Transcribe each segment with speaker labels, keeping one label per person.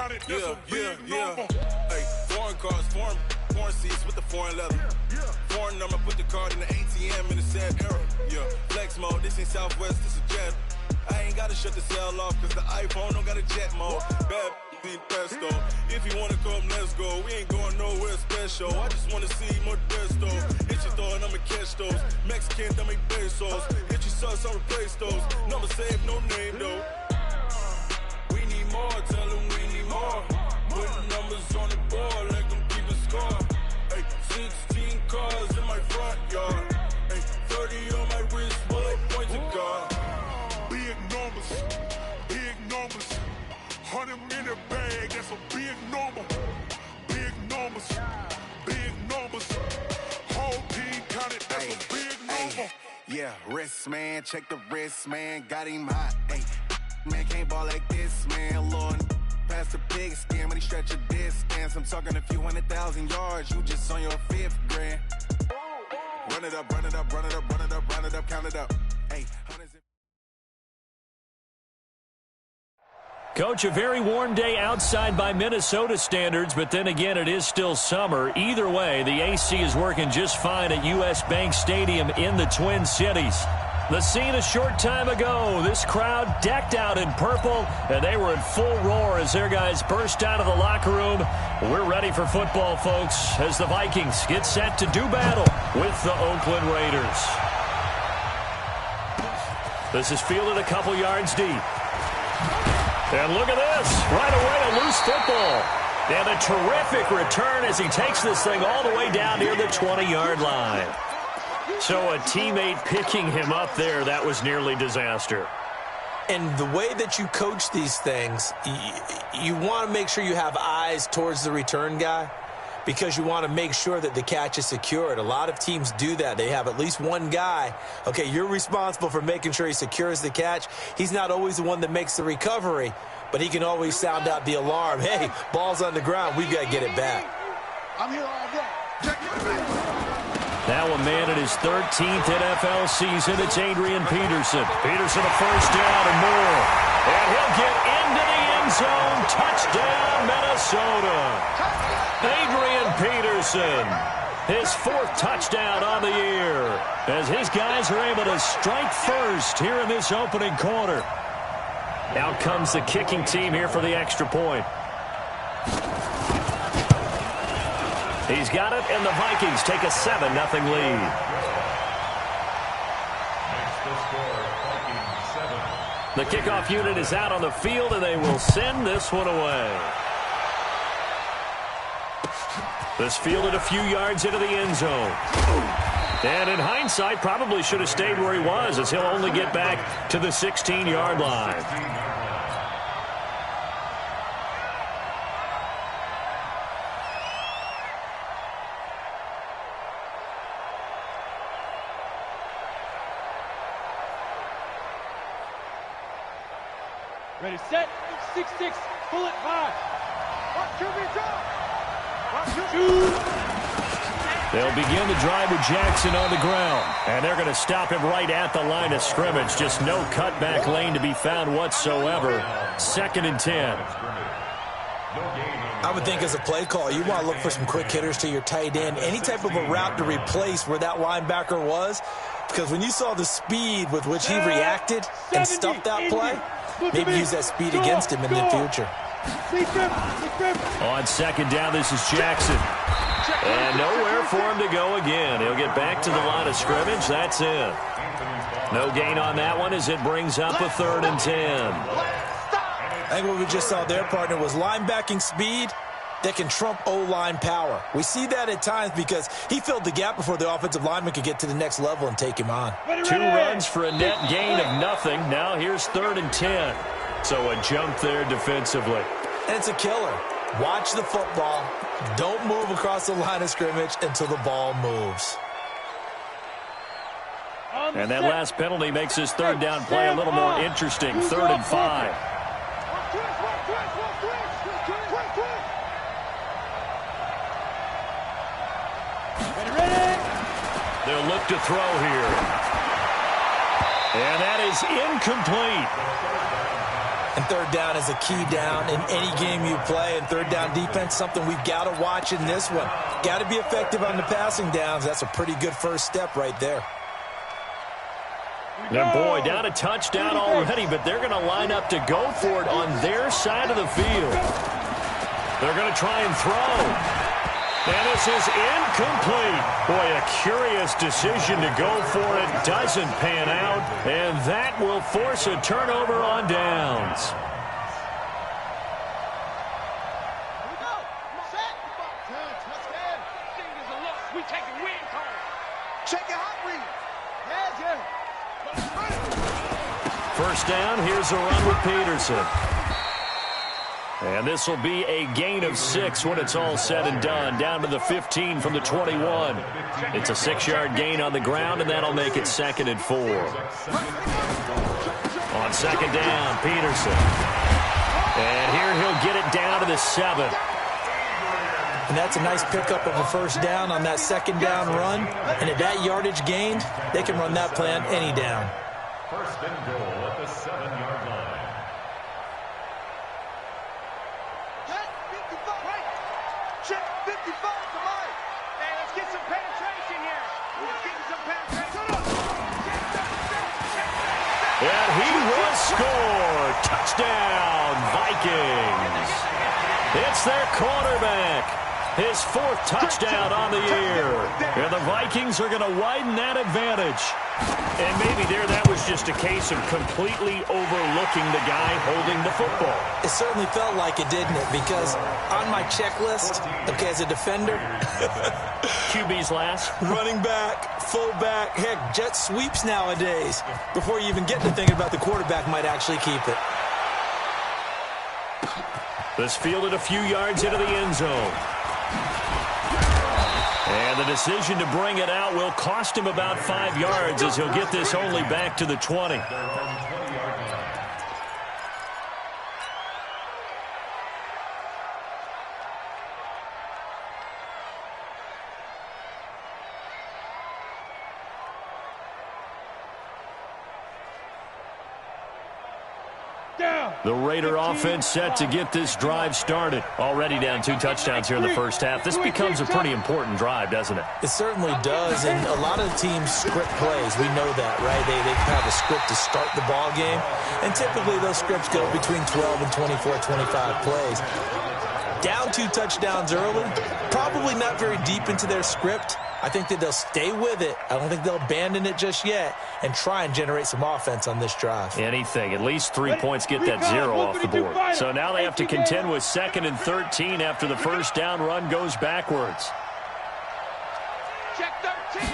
Speaker 1: Hey, foreign cars, foreign seats with the foreign leather. Foreign number, put the card in the ATM in the sad era. Yeah, flex mode, this ain't Southwest, this is jet. I ain't gotta shut the cell off, cause the iPhone don't got a jet mode. Bad be pesto. If you wanna come, let's go. We ain't going nowhere special. I just wanna see more desto. Hit your throw and I'ma catch those. Mexican, dame pesos. Hit your sauce, I'll replace those. Number save, no name though. We need more, tell them we need more. Putting numbers on the board, let them keep a score. Hey, 16 cars in my front yard. Hey, 30 on my wrist, bullet point to God.
Speaker 2: Big numbers, big numbers. 100 in the bag, that's a big number. Big numbers, big numbers. Whole team counted, that's a big number.
Speaker 3: Yeah, wrist man, check the wrist man, got him hot. Hey, man can't ball like this, man. Lord, past the big skin, but he stretch a distance. I'm talking a few 100,000 yards, you just on your 5th grand. Run it up, run it up, run it up, run it up, run it up, count it up. Hey,
Speaker 4: Coach, a very warm day outside by Minnesota standards, but then again, it is still summer. Either way, the AC is working just fine at U.S. Bank Stadium in the Twin Cities. The scene a short time ago, this crowd decked out in purple, and they were in full roar as their guys burst out of the locker room. We're ready for football, folks, as the Vikings get set to do battle with the Oakland Raiders. This is fielded a couple yards deep. And look at this, right away a loose football. And a terrific return as he takes this thing all the way down near the 20-yard line. So a teammate picking him up there, that was nearly disaster.
Speaker 5: And the way that you coach these things, you want to make sure you have eyes towards the return guy because you want to make sure that the catch is secured. A lot of teams do that. They have at least one guy. Okay, you're responsible for making sure he secures the catch. He's not always the one that makes the recovery, but he can always sound out the alarm. Hey, ball's on the ground. We've got to get it back.
Speaker 2: I'm here all day. Check it back.
Speaker 4: Now a man in his 13th NFL season, it's Adrian Peterson. Peterson a first down and more. And he'll get into the end zone. Touchdown, Minnesota. Adrian Peterson, his 4th touchdown on the year, as his guys are able to strike first here in this opening quarter. Out comes the kicking team here for the extra point. He's got it, and the Vikings take a 7-0 lead. The kickoff unit is out on the field, and they will send this one away. This fielded a few yards into the end zone. And in hindsight, probably should have stayed where he was, as he'll only get back to the 16-yard line.
Speaker 6: Ready, set, 6-6, pull it, 5. 1, 2, 3, drop. 1, 2.
Speaker 4: They'll begin the drive with Jackson on the ground, and they're going to stop him right at the line of scrimmage. Just no cutback lane to be found whatsoever. 2nd and 10.
Speaker 5: I would think as a play call, you want to look for some quick hitters to your tight end. Any type of a route to replace where that linebacker was, because when you saw the speed with which he reacted and stuffed that play, maybe use that speed against him in the future.
Speaker 4: On 2nd down, this is Jackson. And nowhere for him to go again. He'll get back to the line of scrimmage. That's it. No gain on that one as it brings up a 3rd and 10.
Speaker 5: I think what we just saw there, partner, was linebacking speed that can trump O-line power. We see that at times because he filled the gap before the offensive lineman could get to the next level and take him on.
Speaker 4: 2 runs for a net gain of nothing. Now here's 3rd and 10. So a jump there defensively.
Speaker 5: And it's a killer. Watch the football. Don't move across the line of scrimmage until the ball moves.
Speaker 4: And that last penalty makes his 3rd down play a little more interesting. 3rd and 5. They'll look to throw here. And that is incomplete.
Speaker 5: And third down is a key down in any game you play. And third down defense, something we've got to watch in this one. Got to be effective on the passing downs. That's a pretty good first step right there.
Speaker 4: And boy, down a touchdown already, but they're going to line up to go for it on their side of the field. They're going to try and throw. And this is incomplete. Boy, a curious decision to go for it. Doesn't pan out. And that will force a turnover on downs. First down, here's a run with Peterson. And this will be a gain of 6 when it's all said and done. Down to the 15 from the 21. It's a 6-yard gain on the ground, and that'll make it 2nd and 4. On second down, Peterson. And here he'll get it down to the 7.
Speaker 5: And that's a nice pickup of a first down on that second down run. And at that yardage gained, they can run that play on any down.
Speaker 7: First and goal at the 7-yard line.
Speaker 2: Check 55 to Mike. Hey, let's get some penetration here. Let's get some penetration.
Speaker 4: And he will score. Touchdown, Vikings. It's their quarterback. His 4th touchdown on the year. And the Vikings are going to widen that advantage. And maybe there that was just a case of completely overlooking the guy holding the football.
Speaker 5: It certainly felt like it, didn't it? Because on my checklist, okay, as a defender,
Speaker 4: QB's last.
Speaker 5: Running back, fullback, heck, jet sweeps nowadays. Before you even get to thinking about the quarterback might actually keep it.
Speaker 4: This fielded a few yards into the end zone. And the decision to bring it out will cost him about 5 yards as he'll get this only back to the 20. The Raider offense set to get this drive started. Already down 2 touchdowns here in the first half. This becomes a pretty important drive, doesn't it?
Speaker 5: It certainly does, and a lot of the teams script plays. We know that, right? They have a script to start the ball game, and typically those scripts go between 12 and 24, 25 plays. Down 2 touchdowns early, probably not very deep into their script. I think that they'll stay with it. I don't think they'll abandon it just yet and try and generate some offense on this drive.
Speaker 4: Anything. At least 3 points get that 0 off the board. So now they have to contend with 2nd and 13 after the first down run goes backwards.
Speaker 2: Check 13.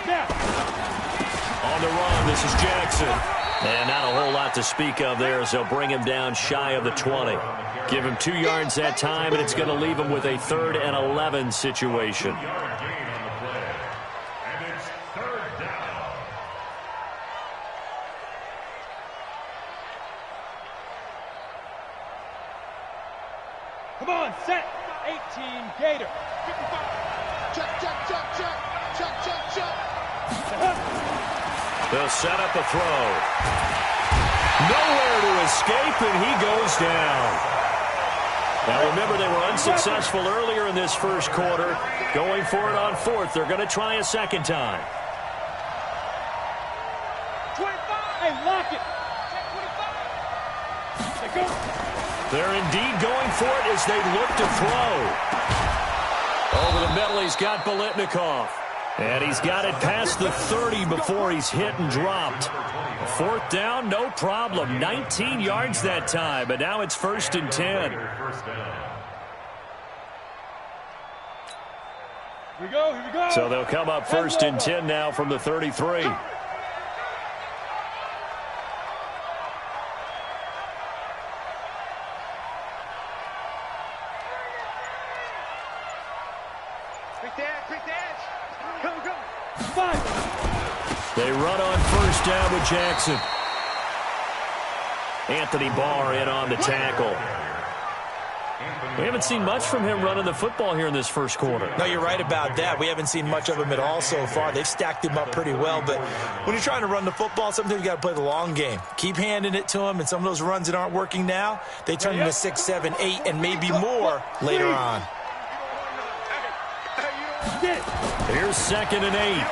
Speaker 4: On the run, this is Jackson. And not a whole lot to speak of there as they'll bring him down shy of the 20. Give him 2 yards that time, and it's going to leave him with a 3rd and 11 situation.
Speaker 6: Come on, set. 18, Gator.
Speaker 2: 55. Check.
Speaker 4: They'll set up a throw. Nowhere to escape, and he goes down. Now, remember, they were unsuccessful earlier in this first quarter. Going for it on 4th. They're going to try a second time.
Speaker 6: 25. Hey, lock it. Check 25. They go.
Speaker 4: They're indeed going for it as they look to throw. Over the middle, he's got Biletnikoff. And he's got it past the 30 before he's hit and dropped. 4th down, no problem. 19 yards that time, but now it's 1st and 10.
Speaker 6: Here we go.
Speaker 4: So they'll come up 1st and 10 now from the 33. They run on 1st down with Jackson. Anthony Barr in on the tackle. We haven't seen much from him running the football here in this first quarter.
Speaker 5: No, you're right about that. We haven't seen much of him at all so far. They've stacked him up pretty well, but when you're trying to run the football, sometimes you got to play the long game. Keep handing it to him, and some of those runs that aren't working now, they turn into 6, 7, 8, and maybe more later on.
Speaker 4: Here's 2nd and 8.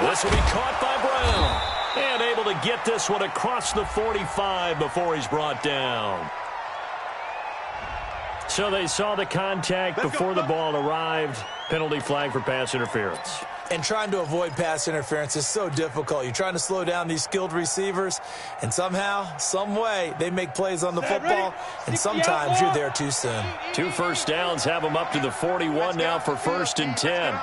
Speaker 4: This will be caught by Brown. And able to get this one across the 45 before he's brought down. So they saw the contact before the ball arrived. Penalty flag for pass interference.
Speaker 5: And trying to avoid pass interference is so difficult. You're trying to slow down these skilled receivers, and somehow, some way, they make plays on the football, and sometimes you're there too soon.
Speaker 4: 2 first downs have them up to the 41 now for 1st and 10.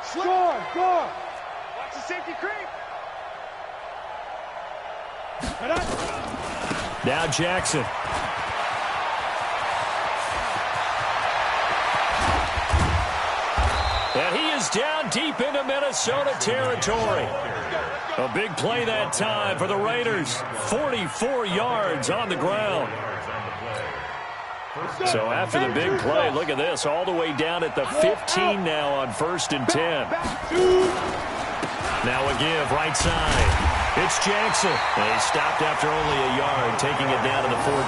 Speaker 6: Score! Watch the safety creep.
Speaker 4: Now Jackson. And he is down deep into Minnesota territory. A big play that time for the Raiders. 44 yards on the ground. So after the big play, look at this, all the way down at the 15 now on 1st and 10. Now a give, right side. It's Jackson. And he stopped after only a yard, taking it down to the 14.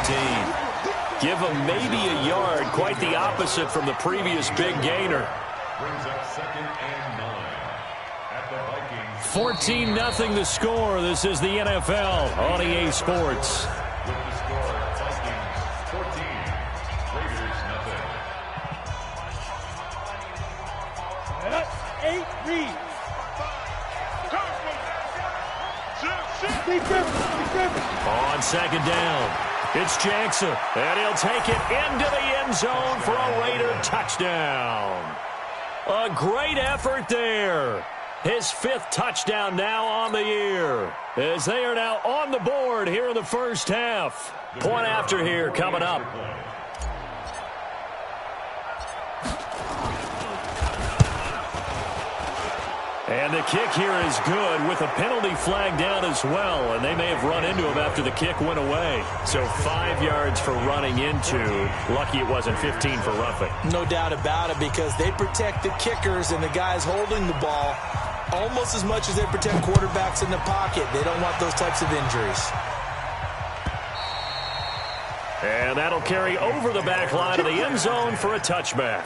Speaker 4: Give him maybe a yard, quite the opposite from the previous big gainer.
Speaker 7: Brings up 2nd and 9 at the Vikings.
Speaker 4: 14-0 the score. This is the NFL on EA Sports.
Speaker 7: With the score, Vikings 14, Raiders nothing.
Speaker 6: 8 read.
Speaker 4: On 2nd down, it's Jackson, and he'll take it into the end zone for a Raider touchdown. A great effort there. His 5th touchdown now on the year, as they are now on the board here in the first half. Point after here coming up. And the kick here is good with a penalty flag down as well. And they may have run into him after the kick went away. So 5 yards for running into. Lucky it wasn't 15 for roughing.
Speaker 5: No doubt about it, because they protect the kickers and the guys holding the ball almost as much as they protect quarterbacks in the pocket. They don't want those types of injuries.
Speaker 4: And that'll carry over the back line of the end zone for a touchback.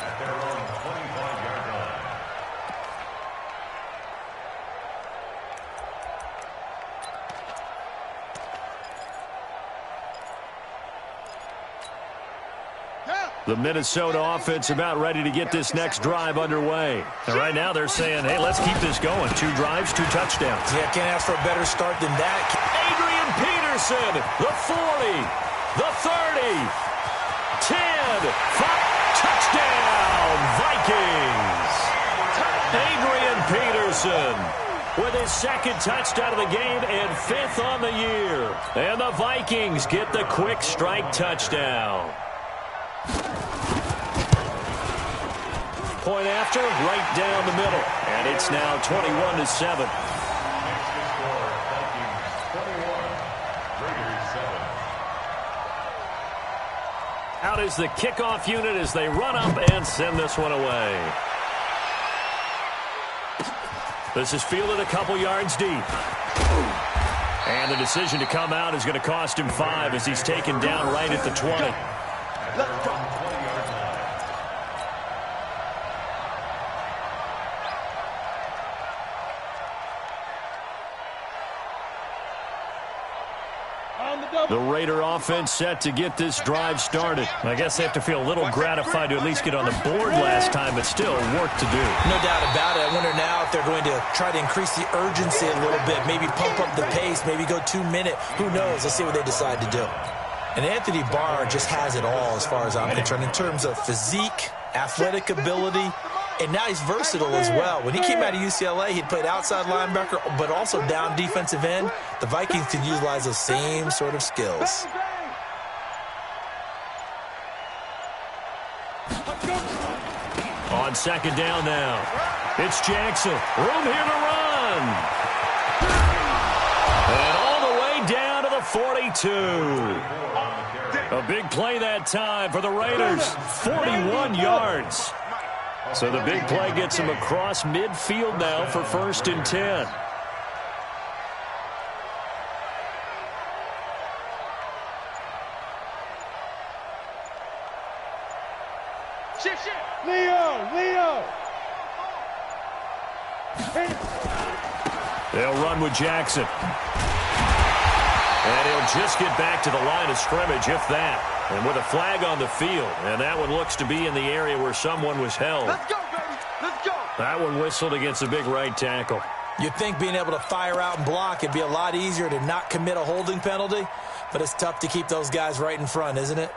Speaker 4: The Minnesota offense about ready to get this next drive underway. And right now they're saying, hey, let's keep this going. 2 drives, 2 touchdowns.
Speaker 5: Yeah, can't ask for a better start than that.
Speaker 4: Adrian Peterson, the 40, the 30, 10, 5, touchdown, Vikings. Adrian Peterson with his 2nd touchdown of the game and 5th on the year. And the Vikings get the quick strike touchdown. Point after, right down the middle. And it's now 21-7. Out is the kickoff unit as they run up and send this one away. This is fielded a couple yards deep. And the decision to come out is going to cost him 5 as he's taken down right at the 20.
Speaker 6: Let's go.
Speaker 4: The Raider offense set to get this drive started. I guess they have to feel a little gratified to at least get on the board last time, but still work to do.
Speaker 5: No doubt about it. I wonder now if they're going to try to increase the urgency a little bit, maybe pump up the pace, maybe go 2-minute. Who knows? Let's see what they decide to do. And Anthony Barr just has it all as far as I'm concerned in terms of physique, athletic ability, and now he's versatile as well. When he came out of UCLA, he played outside linebacker, but also down defensive end. The Vikings can utilize those same sort of skills.
Speaker 4: On 2nd down now, it's Jackson. Room here to run. 42. A big play that time for the Raiders. 41 yards. So the big play gets him across midfield now for 1st and 10.
Speaker 6: Leo!
Speaker 4: They'll run with Jackson. And he'll just get back to the line of scrimmage, if that. And with a flag on the field. And that one looks to be in the area where someone was held.
Speaker 8: Let's go, baby! Let's go!
Speaker 4: That one whistled against a big right tackle.
Speaker 5: You'd think being able to fire out and block, it'd be a lot easier to not commit a holding penalty. But it's tough to keep those guys right in front, isn't it?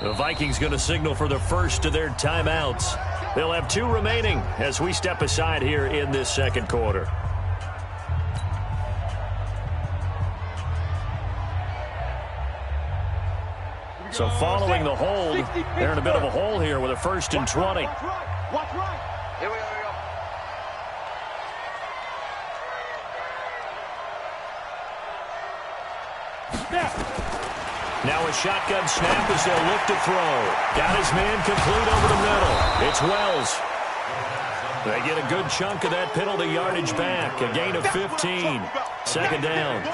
Speaker 4: The Vikings going to signal for the first of their timeouts. They'll have 2 remaining as we step aside here in this second quarter. So following the hold, they're in a bit of a hole here with a 1st and 20.
Speaker 8: Watch right. Here we go.
Speaker 4: Now a shotgun snap as they'll look to throw. Got his man complete over the middle. It's Wells. They get a good chunk of that penalty yardage back. A gain of 15. Second down.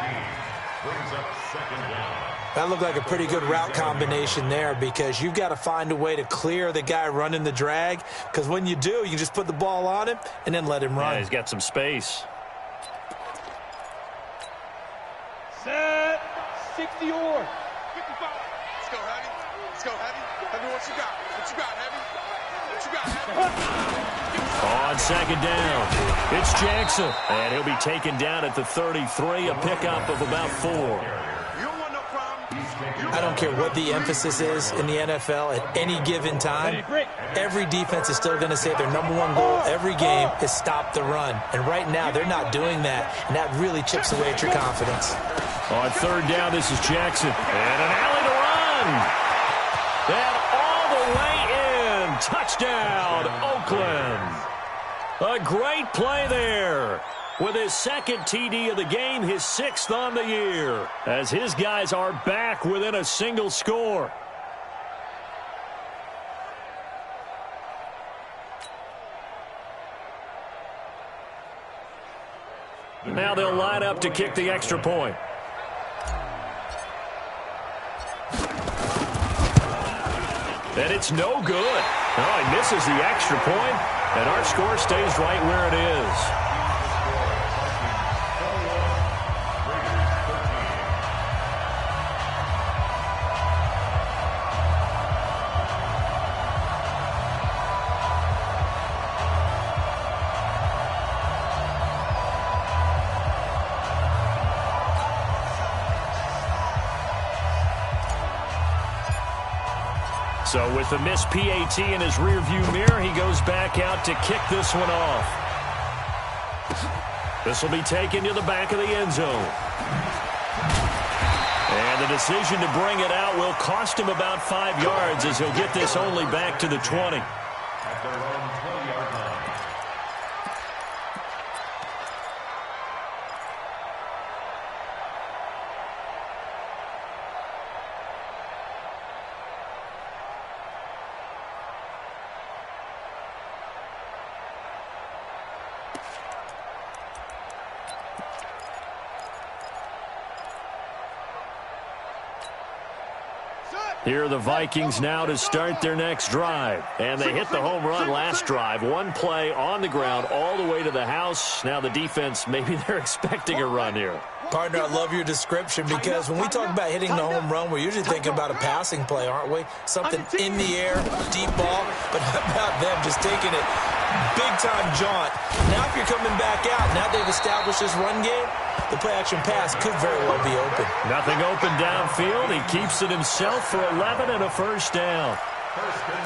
Speaker 5: That looked like a pretty good route combination there because you've got to find a way to clear the guy running the drag, because when you do, you just put the ball on him and then let him run.
Speaker 4: Yeah, he's got some space.
Speaker 6: Set. 60 or.
Speaker 8: 55. Let's go, Heavy. Let's go, Heavy. Heavy, what you got? What you got, Heavy? What you got, Heavy?
Speaker 4: On second down, it's Jackson. And he'll be taken down at the 33, a pickup of about 4.
Speaker 5: I don't care what the emphasis is in the NFL at any given time. Every defense is still going to say their #1 goal every game is stop the run. And right now, they're not doing that, and that really chips away at your confidence.
Speaker 4: On third down, this is Jackson. And an alley to run. And all the way in. Touchdown, Oakland. A great play there. With his 2nd TD of the game, his 6th on the year, as his guys are back within a single score. Now they'll line up to kick the extra point. And it's no good. Oh, he misses the extra point, and our score stays right where it is. So with the missed PAT in his rearview mirror, he goes back out to kick this one off. This will be taken to the back of the end zone. And the decision to bring it out will cost him about 5 yards, as he'll get this only back to the 20.
Speaker 7: At their own 20-yard line.
Speaker 4: Here are the Vikings now to start their next drive. And they hit the home run last drive. One play on the ground all the way to the house. Now the defense, maybe they're expecting a run here.
Speaker 5: Partner, I love your description, because when we talk about hitting the home run, we're usually thinking about a passing play, aren't we? Something in the air, deep ball. But how about them just taking it big-time jaunt? Now if you're coming back out, now they've established this run game, the play-action pass could very well be open.
Speaker 4: Nothing open downfield. He keeps it himself for 11 and a first down.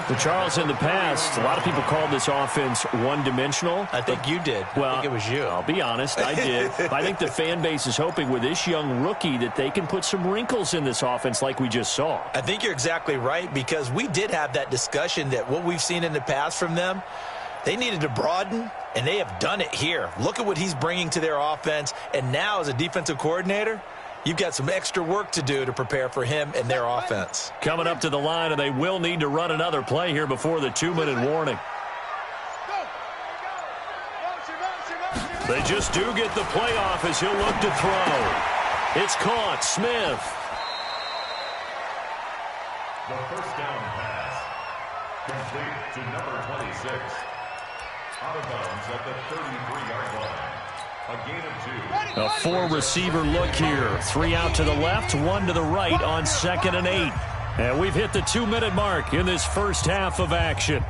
Speaker 4: The Charles, in the past, a lot of people called this offense one-dimensional.
Speaker 5: I think you did.
Speaker 4: Well,
Speaker 5: I think it was you.
Speaker 4: I'll be honest, I did. I think the fan base is hoping with this young rookie that they can put some wrinkles in this offense like we just saw.
Speaker 5: I think you're exactly right, because we did have that discussion that what we've seen in the past from them, they needed to broaden, and they have done it here. Look at what he's bringing to their offense, and now as a defensive coordinator, you've got some extra work to do to prepare for him and their offense.
Speaker 4: Coming up to the line, and they will need to run another play here before the 2-minute warning. They just do get the play off as he'll look to throw. It's caught. Smith.
Speaker 7: The first down pass. Complete to number 26. Out of bounds at the 33-yard line. A gain of 2.
Speaker 4: A 4-receiver look here. 3 out to the left, 1 to the right on 2nd and 8. And we've hit the 2-minute mark in this first half of action.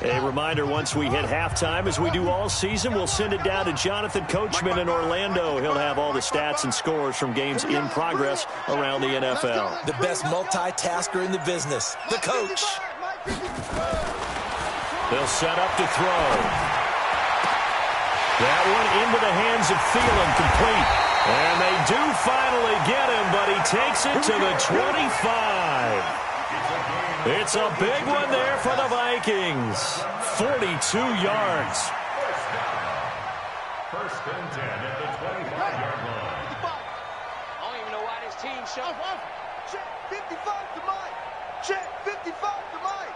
Speaker 4: A reminder, once we hit halftime, as we do all season, we'll send it down to Jonathan Coachman in Orlando. He'll have all the stats and scores from games in progress around the NFL.
Speaker 5: The best multitasker in the business, the coach.
Speaker 4: They'll set up to throw. That one into the hands of Thielen, complete. And they do finally get him, but he takes it to the 25. It's a big one there for the Vikings. 42 yards.
Speaker 7: First and 10 at the 25-yard line.
Speaker 8: I don't even know why this team showed. Check 55 to Mike. Check 55 to Mike.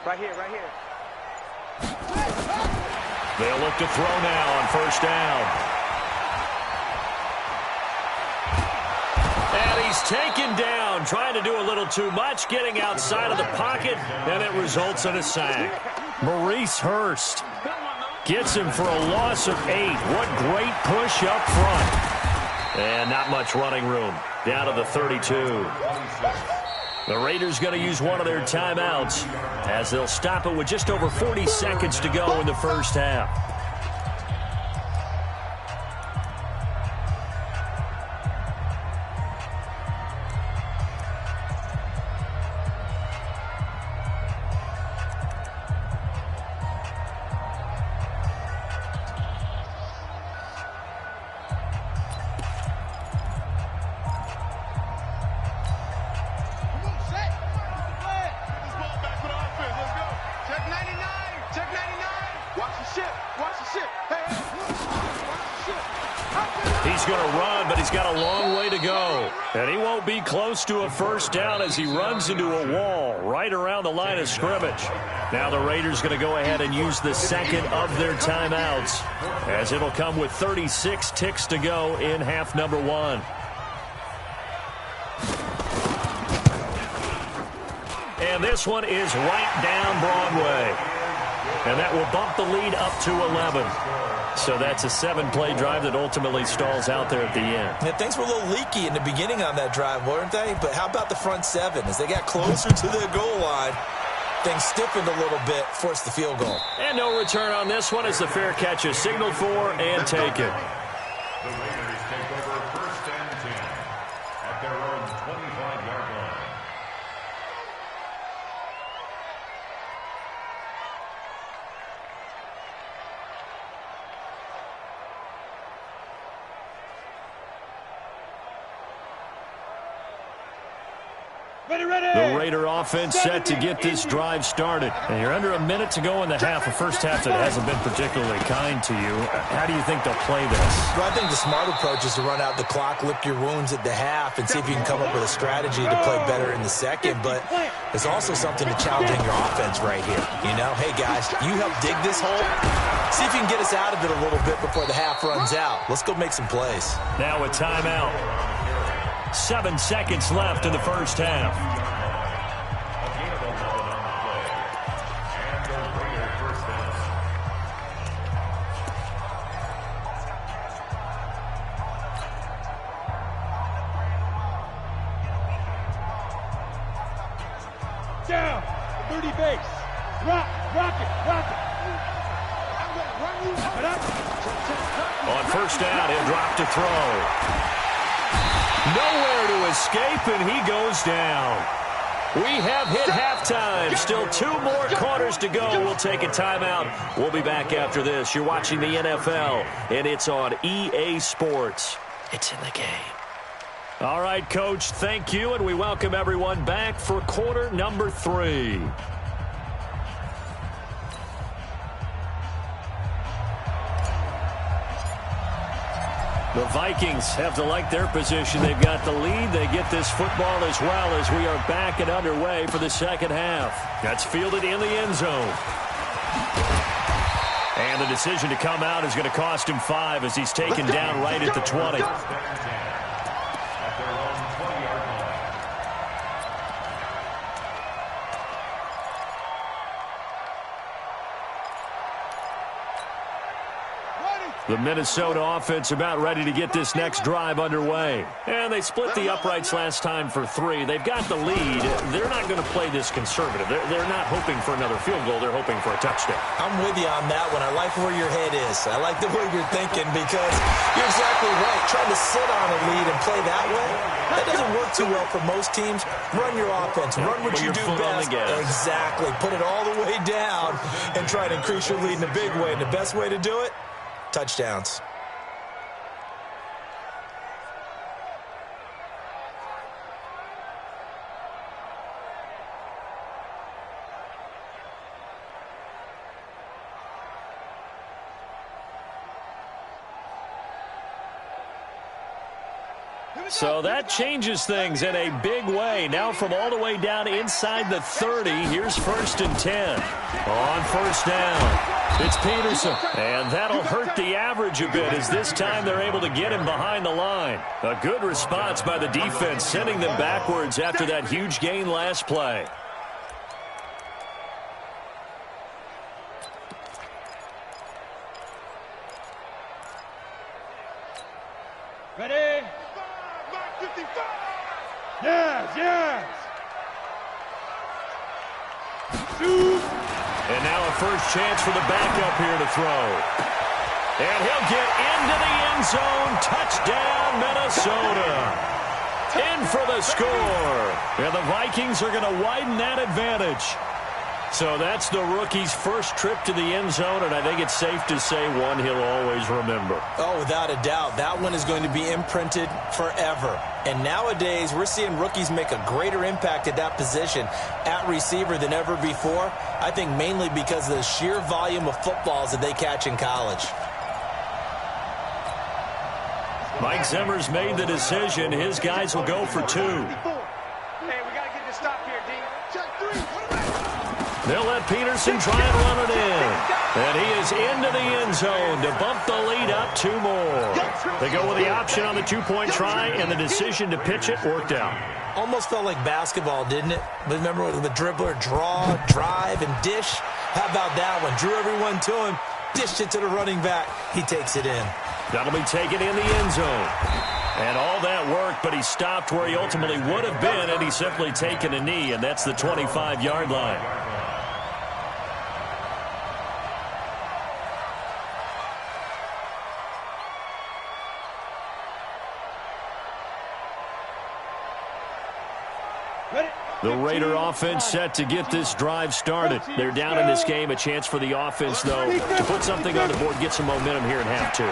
Speaker 8: Right here, right here.
Speaker 4: They'll look to throw now on first down. And he's taken down, trying to do a little too much, getting outside of the pocket, and it results in a sack. Maurice Hurst gets him for a loss of 8. What great push up front. And not much running room. Down to the 32. The Raiders going to use one of their timeouts as they'll stop it with just over 40 seconds to go in the first half. And he won't be close to a first down as he runs into a wall right around the line of scrimmage. Now the Raiders going to go ahead and use the second of their timeouts, as it'll come with 36 ticks to go in half number 1. And this one is right down Broadway. And that will bump the lead up to 11. So that's a 7-play drive that ultimately stalls out there at the end.
Speaker 5: Yeah, things were a little leaky in the beginning on that drive, weren't they? But how about the front 7? As they got closer to their goal line, things stiffened a little bit, forced the field goal.
Speaker 4: And no return on this one as the fair catch is signaled for and taken.
Speaker 7: The Raiders take over first and 10 at their own 25-yard line.
Speaker 4: The Raider offense set to get this drive started. And you're under a minute to go in the half, a first half that hasn't been particularly kind to you. How do you think they'll play this?
Speaker 5: Well, I think the smart approach is to run out the clock, lick your wounds at the half, and see if you can come up with a strategy to play better in the second. But there's also something to challenging your offense right here. You know, hey, guys, you help dig this hole. See if you can get us out of it a little bit before the half runs out. Let's go make some plays.
Speaker 4: Now a timeout. 7 seconds left in the first half.
Speaker 7: A gain of 11 on the play. And the Raider first down.
Speaker 6: Down. 30 base. Rock it.
Speaker 4: On first down, he'll drop to throw. Nowhere to escape, and he goes down. We have hit halftime. Still 2 more quarters to go. We'll take a timeout. We'll be back after this. You're watching the NFL, and it's on EA Sports. It's in the game. All right, Coach, thank you, and we welcome everyone back for quarter number 3. The Vikings have to like their position. They've got the lead. They get this football as well as we are back and underway for the second half. That's fielded in the end zone. And the decision to come out is going to cost him 5 as he's taken down right at the 20. The Minnesota offense about ready to get this next drive underway. And they split the uprights last time for 3. They've got the lead. They're not going to play this conservative. They're not hoping for another field goal. They're hoping for a touchdown.
Speaker 5: I'm with you on that one. I like where your head is. I like the way you're thinking because you're exactly right. Trying to sit on a lead and play that way, that doesn't work too well for most teams. Run your offense. Run what you do best. Exactly. Put it all the way down and try to increase your lead in a big way. And the best way to do it, touchdowns.
Speaker 4: So that changes things in a big way. Now from all the way down inside the 30, here's 1st and 10. On 1st down, it's Peterson. And that'll hurt the average a bit as this time they're able to get him behind the line. A good response by the defense, sending them backwards after that huge gain last play.
Speaker 6: Ready? Yes. Shoot.
Speaker 4: And now a first chance for the backup here to throw. And he'll get into the end zone. Touchdown, Minnesota. In for the score. And the Vikings are going to widen that advantage. So that's the rookie's first trip to the end zone, and I think it's safe to say one he'll always remember.
Speaker 5: Oh, without a doubt. That one is going to be imprinted forever. And nowadays, we're seeing rookies make a greater impact at that position at receiver than ever before. I think mainly because of the sheer volume of footballs that they catch in college.
Speaker 4: Mike Zimmer's made the decision. His guys will go for 2.
Speaker 8: Hey, we got to get this stop here, D. Check 3.
Speaker 4: They'll let Peterson try and run it in. And he is into the end zone to bump the lead up 2 more. They go with the option on the 2-point try, and the decision to pitch it worked out.
Speaker 5: Almost felt like basketball, didn't it? But remember the dribbler, draw, drive, and dish? How about that one? Drew everyone to him, dished it to the running back. He takes it in.
Speaker 4: That'll be taken in the end zone. And all that worked, but he stopped where he ultimately would have been, and he's simply taken a knee, and that's the 25-yard line. The Raider offense set to get this drive started. They're down in this game. A chance for the offense, though, to put something on the board, get some momentum here in half 2.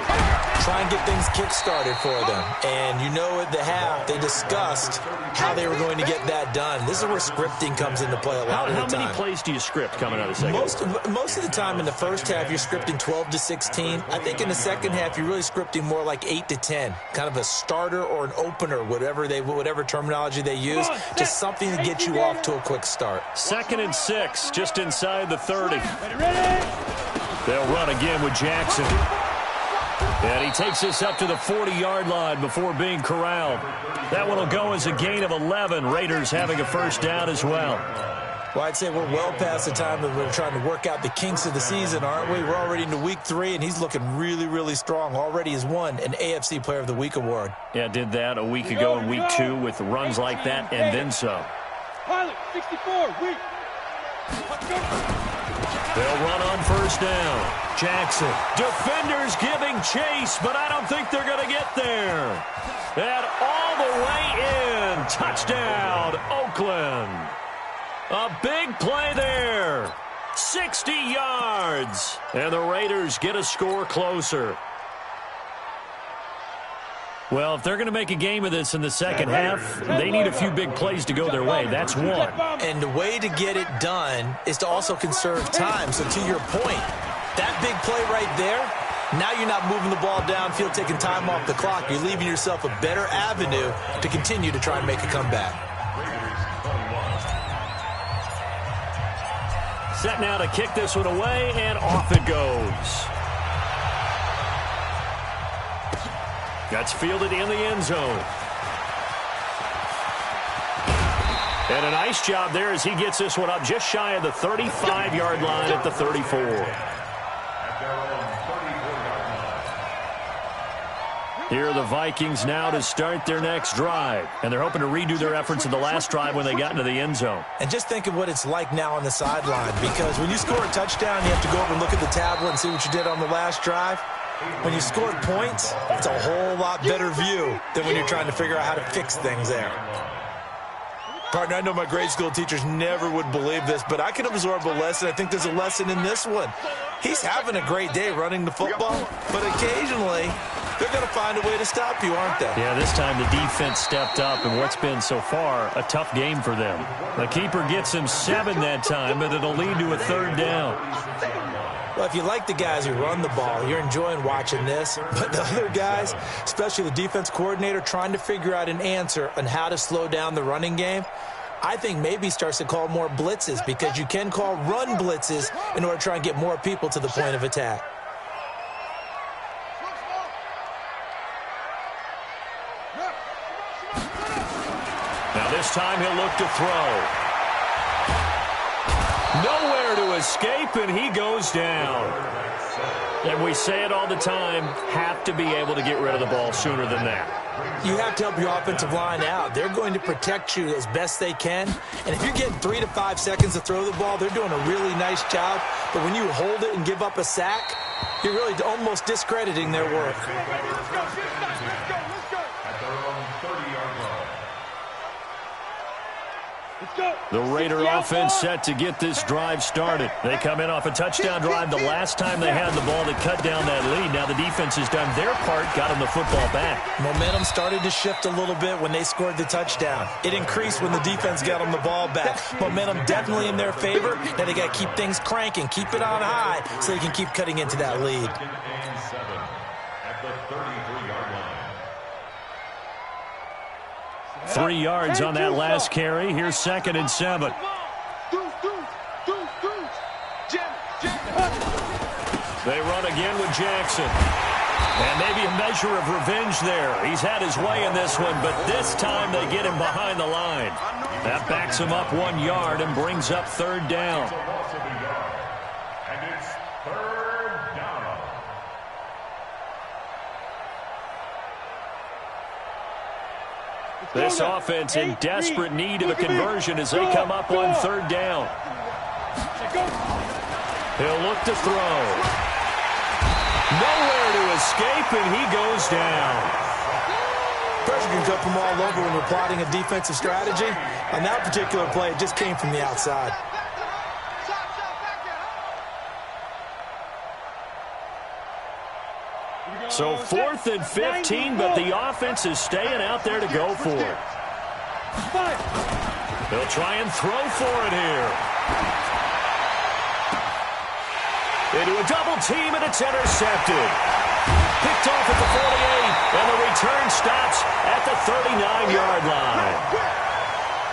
Speaker 5: Try and get things kick-started for them. And you know at the half, they discussed how they were going to get that done. This is where scripting comes into play a lot of the time.
Speaker 4: How many plays do you script coming out of the second?
Speaker 5: Most of the time in the first half, you're scripting 12 to 16. I think in the second half, you're really scripting more like 8 to 10. Kind of a starter or an opener, whatever terminology they use. Just something to get you off to a quick start.
Speaker 4: 2nd and 6, just inside the 30. They'll run again with Jackson. And he takes this up to the 40-yard line before being corralled. That one will go as a gain of 11. Raiders having a first down as well.
Speaker 5: Well, I'd say we're well past the time that we're trying to work out the kinks of the season, aren't we? We're already into week 3, and he's looking really, really strong. Already has won an AFC Player of the Week award.
Speaker 4: Yeah, did that a week ago in week 2 with runs like that and then some.
Speaker 6: Pilot, 64, weak.
Speaker 4: They'll run on first down. Jackson. Defenders giving chase, but I don't think they're going to get there. And all the way in. Touchdown, Oakland. A big play there. 60 yards. And the Raiders get a score closer. Well, if they're going to make a game of this in the second half, they need a few big plays to go their way. That's one.
Speaker 5: And the way to get it done is to also conserve time. So to your point, that big play right there, now you're not moving the ball downfield, taking time off the clock. You're leaving yourself a better avenue to continue to try and make a comeback.
Speaker 4: Set now to kick this one away, and off it goes. That's fielded in the end zone. And a nice job there as he gets this one up just shy of the 35-yard line at the 34. Here are the Vikings now to start their next drive. And they're hoping to redo their efforts in the last drive when they got into the end zone.
Speaker 5: And just think of what it's like now on the sideline, because when you score a touchdown, you have to go over and look at the tablet and see what you did on the last drive. When you scored points, it's a whole lot better view than when you're trying to figure out how to fix things there. Partner, I know my grade school teachers never would believe this, but I can absorb a lesson. I think there's a lesson in this one. He's having a great day running the football, but occasionally they're going to find a way to stop you, aren't they?
Speaker 4: Yeah, this time the defense stepped up, and what's been so far a tough game for them. The keeper gets him 7 that time, but it'll lead to a third down.
Speaker 5: Well, if you like the guys who run the ball, you're enjoying watching this. But the other guys, especially the defense coordinator, trying to figure out an answer on how to slow down the running game, I think maybe starts to call more blitzes, because you can call run blitzes in order to try and get more people to the point of attack.
Speaker 4: Now this time he'll look to throw. Nowhere to escape, and he goes down. And we say it all the time, have to be able to get rid of the ball sooner than that.
Speaker 5: You have to help your offensive line out. They're going to protect you as best they can. And if you're getting 3 to 5 seconds to throw the ball, they're doing a really nice job. But when you hold it and give up a sack, you're really almost discrediting their work.
Speaker 4: The Raider offense set to get this drive started. They come in off a touchdown drive the last time they had the ball to cut down that lead. Now the defense has done their part, got them the football back.
Speaker 5: Momentum started to shift a little bit when they scored the touchdown. It increased when the defense got them the ball back. Momentum definitely in their favor. Now they got to keep things cranking, keep it on high so they can keep cutting into that lead.
Speaker 7: At the 33-yard line.
Speaker 4: 3 yards on that last carry. Here's 2nd and 7. They run again with Jackson. And maybe a measure of revenge there. He's had his way in this one, but this time they get him behind the line. That backs him up 1 yard and brings up 3rd down.
Speaker 7: And it's 3rd down.
Speaker 4: This offense in desperate need of a conversion as they come up on 3rd down. He'll look to throw. Nowhere to escape, and he goes down.
Speaker 5: Pressure can come from all over when you're plotting a defensive strategy. On that particular play, it just came from the outside.
Speaker 4: So 4th and 15, but the offense is staying out there to go for it. They'll try and throw for it here. Into a double team, and it's intercepted. Picked off at the 48, and the return stops at the 39-yard line.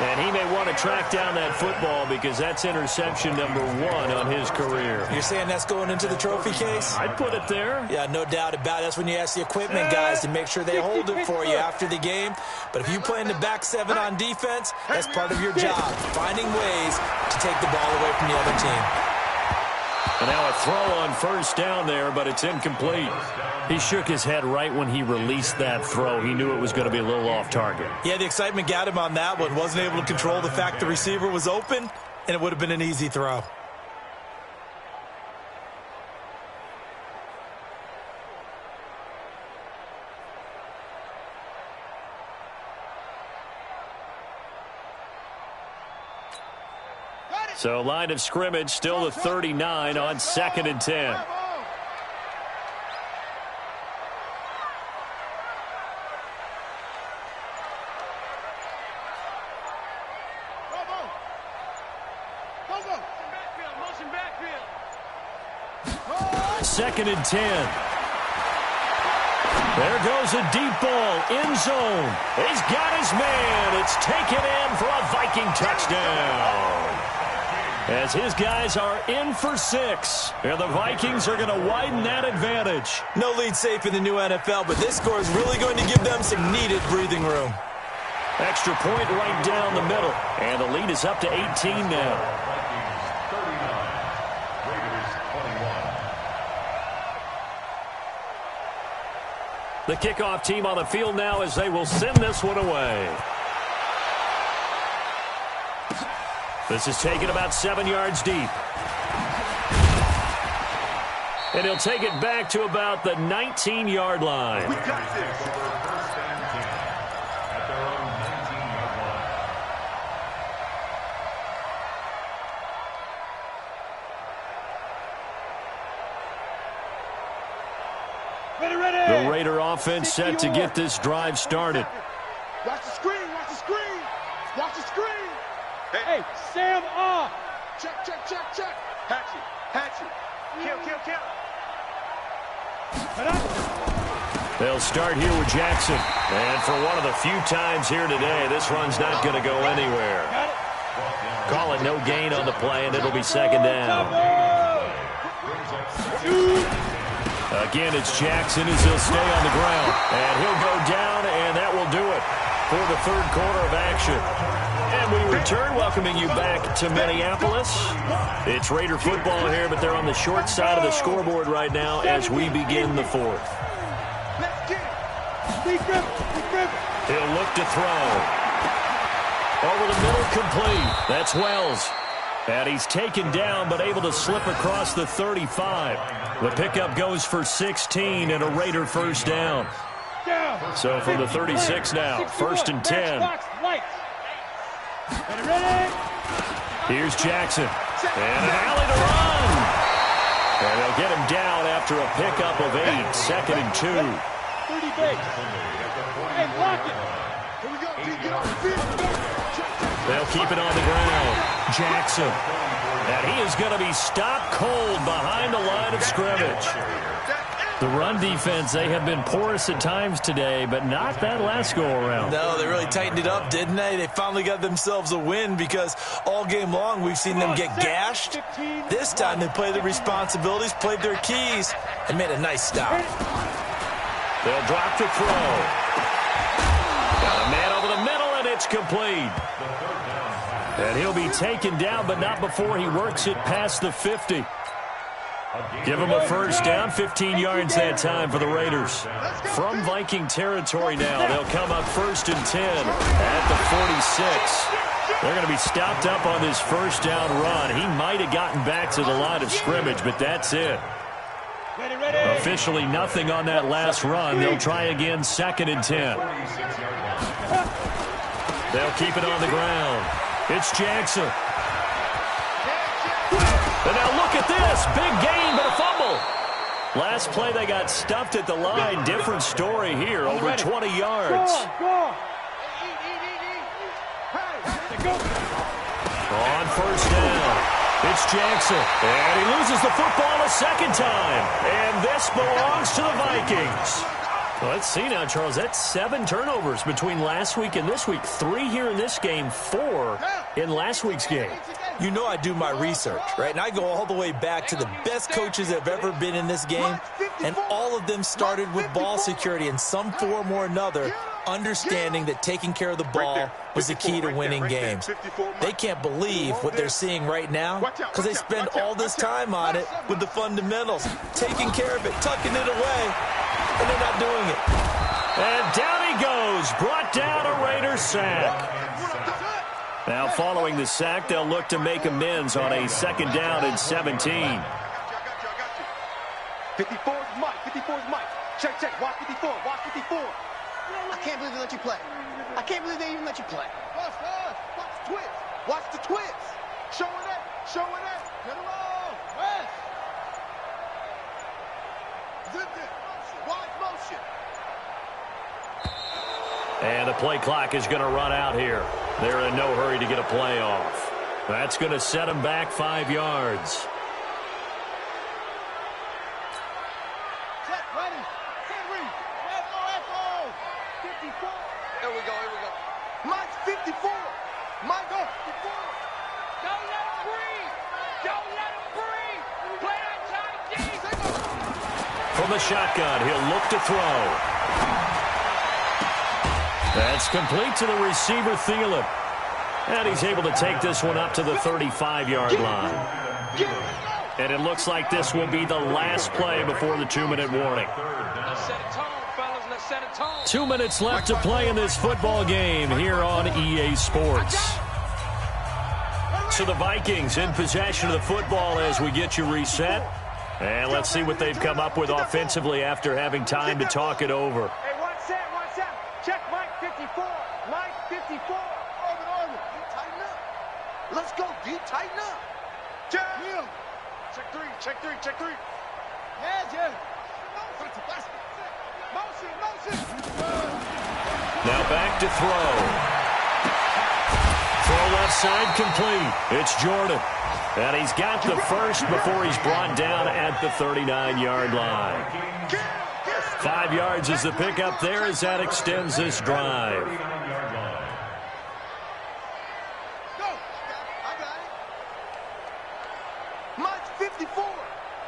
Speaker 4: And he may want to track down that football because that's interception number 1 on his career.
Speaker 5: You're saying that's going into the trophy case?
Speaker 4: I'd put it there.
Speaker 5: Yeah, no doubt about it. That's when you ask the equipment guys to make sure they hold it for you after the game. But if you play in the back 7 on defense, that's part of your job, finding ways to take the ball away from the other team.
Speaker 4: And now a throw on 1st down there, but it's incomplete. He shook his head right when he released that throw. He knew it was going to be a little off target.
Speaker 5: Yeah, the excitement got him on that one. Wasn't able to control the fact the receiver was open, and it would have been an easy throw.
Speaker 4: So line of scrimmage still the 39 on 2nd and 10. Second and 10. There goes a deep ball, end zone. He's got his man. It's taken in for a Viking touchdown. As his guys are in for 6. And the Vikings are going to widen that advantage.
Speaker 5: No lead safe in the new NFL, but this score is really going to give them some needed breathing room.
Speaker 4: Extra point right down the middle. And the lead is up to 18 now. The kickoff team on the field now as they will send this one away. This is taken about 7 yards deep. And he'll take it back to about the 19-yard line.
Speaker 7: We got this. First and 10 at their own 19-yard line.
Speaker 4: The Raider offense set to get this drive started.
Speaker 8: Watch the screen. Watch the screen. Watch the screen.
Speaker 6: Hey, Sam off.
Speaker 8: Check, check, check, check. Hatchet. Hatchet. Kill, kill, kill.
Speaker 4: They'll start here with Jackson. And for one of the few times here today, this run's not going to go anywhere. Call it no gain on the play, and it'll be second down. Again, it's Jackson as he'll stay on the ground. And he'll go down, and that will do it for the third quarter of action. And we return, welcoming you back to Minneapolis. It's Raider football here, but they're on the short side of the scoreboard right now as we begin the fourth. He'll look to throw. Over the middle, complete. That's Wells. And he's taken down, but able to slip across the 35. The pickup goes for 16 and a Raider first down. So from the 36 now, first and 10. Here's Jackson. And an alley to run. And they'll get him down after a pickup of 8, second and 2.
Speaker 6: 30 base. Hey, block it.
Speaker 8: Here we go.
Speaker 4: They'll keep it on the ground. Jackson. And he is going to be stopped cold behind the line of scrimmage. The run defense, they have been porous at times today, but not that last go-around.
Speaker 5: No, they really tightened it up, didn't they? They finally got themselves a win because all game long we've seen them get gashed. This time they played their responsibilities, played their keys, and made a nice stop.
Speaker 4: They'll drop to throw. Got a man over the middle, and it's complete. And he'll be taken down, but not before he works it past the 50. Give him a first down, 15 yards that time for the Raiders. From Viking territory now, they'll come up first and 10 at the 46. They're going to be stopped up on this first down run. He might have gotten back to the line of scrimmage, but that's it. Officially nothing on that last run. They'll try again, second and 10. They'll keep it on the ground. It's Jackson. And now look at this. Big gain, but a fumble. Last play, they got stuffed at the line. Different story here, over 20 yards. On first down, it's Jackson. And he loses the football a second time. And this belongs to the Vikings. Well, let's see now, Charles. That's 7 turnovers between last week and this week. 3 here in this game, 4 in last week's game.
Speaker 5: You know I do my research, right? And I go all the way back to the best coaches that have ever been in this game, and all of them started with ball security in some form or another, understanding that taking care of the ball was the key to winning games. They can't believe what they're seeing right now because they spend all this time on it with the fundamentals, taking care of it, tucking it away, and they're not doing it.
Speaker 4: And down he goes, brought down a Raider sack. Now following the sack, they'll look to make amends on a second down and 17.
Speaker 8: 54 is Mike. 54 is Mike. Check, check. Watch 54. Watch 54. I can't believe they let you play. I can't believe they even let you play. Watch the twist. Watch the twist. Show her that. Show it in. Get it on. West. Zip it. Wide motion.
Speaker 4: And the play clock is going to run out here. They're in no hurry to get a play off. That's going to set them back 5 yards.
Speaker 8: Check, ready. Henry. Echo. 54. Here we go. Mike's 54. Mike, go. 54.
Speaker 6: Don't let him breathe. Don't let him breathe. Play that time deep.
Speaker 4: From the shotgun, he'll look to throw. That's complete to the receiver, Thielen. And he's able to take this one up to the 35-yard line. And it looks like this will be the last play before the 2-minute warning.
Speaker 6: Let's set a tone, fellas. Let's set a tone.
Speaker 4: 2 minutes left to play in this football game here on EA Sports. So the Vikings in possession of the football as we get you reset. And let's see what they've come up with offensively after having time to talk it over.
Speaker 6: Hey, one set. Check Mike 54. Mike 54.
Speaker 8: Orbit. You tighten up. Let's go, D. Tighten up. Check 3. Yeah. Motion.
Speaker 4: Now back to throw. Throw left side complete. It's Jordan. And he's got the first before he's brought down at the 39-yard line. 5 yards is the pickup there as that extends this drive.
Speaker 8: Go. I got it. Mike's 54. Go.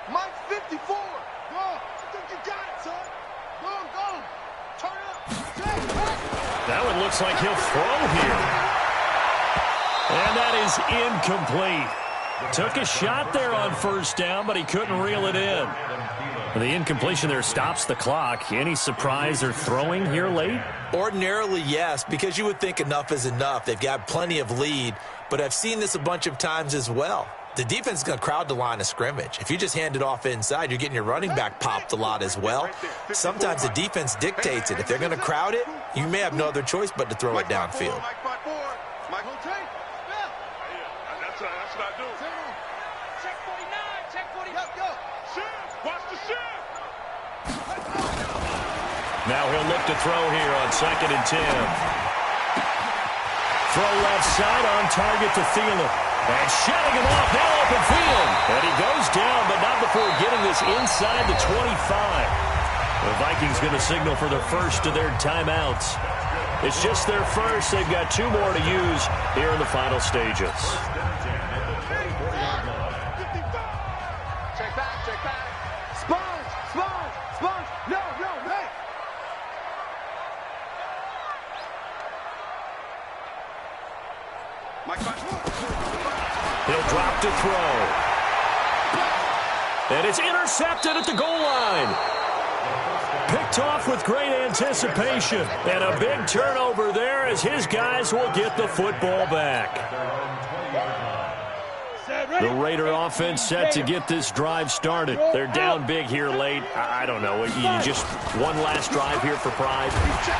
Speaker 8: I think you got it, son. Go. Turn up.
Speaker 4: That one looks like he'll throw here. And that is incomplete. Took a shot there on first down, but he couldn't reel it in. The incompletion there stops the clock. Any surprise or throwing here late?
Speaker 5: Ordinarily, yes, because you would think enough is enough. They've got plenty of lead, but I've seen this a bunch of times as well. The defense is going to crowd the line of scrimmage. If you just hand it off inside, you're getting your running back popped a lot as well. Sometimes the defense dictates it. If they're going to crowd it, you may have no other choice but to throw it downfield.
Speaker 8: Mike, okay. That's what I do.
Speaker 6: Check 49. Check 49.
Speaker 8: Go. Watch the shift.
Speaker 4: Now he'll look to throw here on 2nd and 10. Throw left side on target to Thielen. And shutting him off now open field. And he goes down, but not before getting this inside the 25. The Vikings going to signal for the first of their timeouts. It's just their first. They've got 2 more to use here in the final stages.
Speaker 8: Check back. Sponge. No, hey. Mike,
Speaker 4: He'll drop to throw. And it's intercepted at the goal line. Picked off with great anticipation. And a big turnover there as his guys will get the football back. The Raider offense set to get this drive started. They're down big here late. I don't know. You just one last drive here for pride.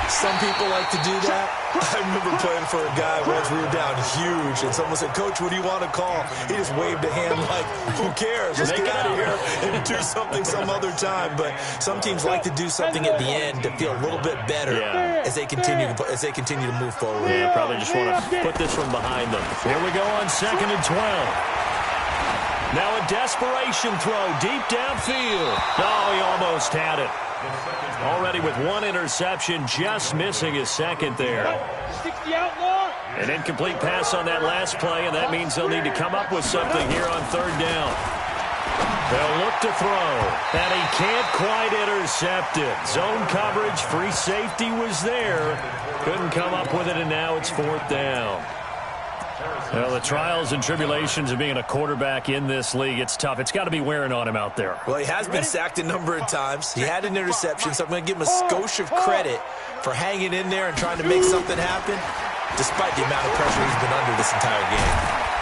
Speaker 5: Some people like to do that. I remember playing for a guy once. We were down huge, and someone said, "Coach, what do you want to call?" He just waved a hand like, "Who cares? Let's get out of here and do something some other time." But some teams like to do something at the end to feel a little bit better as they continue to move forward.
Speaker 4: Yeah, probably just want to put this one behind them. Here we go on 2nd and 12. Now a desperation throw deep downfield. Oh, he almost had it. Already with 1 interception, just missing his second there.
Speaker 6: 60 outlaw.
Speaker 4: An incomplete pass on that last play, and that means they'll need to come up with something here on 3rd down. They'll look to throw, and he can't quite intercept it. Zone coverage, free safety was there. Couldn't come up with it, and now it's 4th down. Well, the trials and tribulations of being a quarterback in this league, it's tough. It's got to be wearing on him out there.
Speaker 5: Well, he has been sacked a number of times. He had an interception, so I'm going to give him a skosh of credit for hanging in there and trying to make something happen, despite the amount of pressure he's been under this entire game.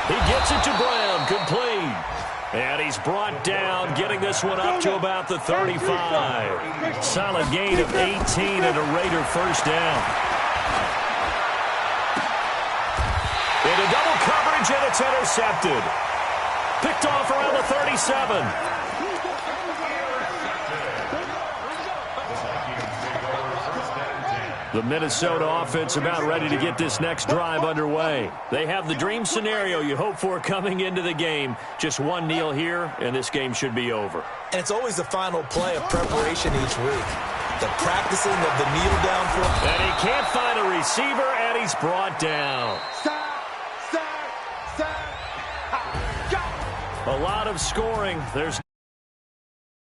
Speaker 4: He gets it to Brown, complete. And he's brought down, getting this one up to about the 35. Solid gain of 18 and a Raider first down. Into double coverage, and it's intercepted. Picked off around the 37. The Minnesota offense about ready to get this next drive underway. They have the dream scenario you hope for coming into the game. Just one kneel here, and this game should be over.
Speaker 5: And it's always the final play of preparation each week. The practicing of the kneel down for.
Speaker 4: And he can't find a receiver, and he's brought down. A lot of scoring. There's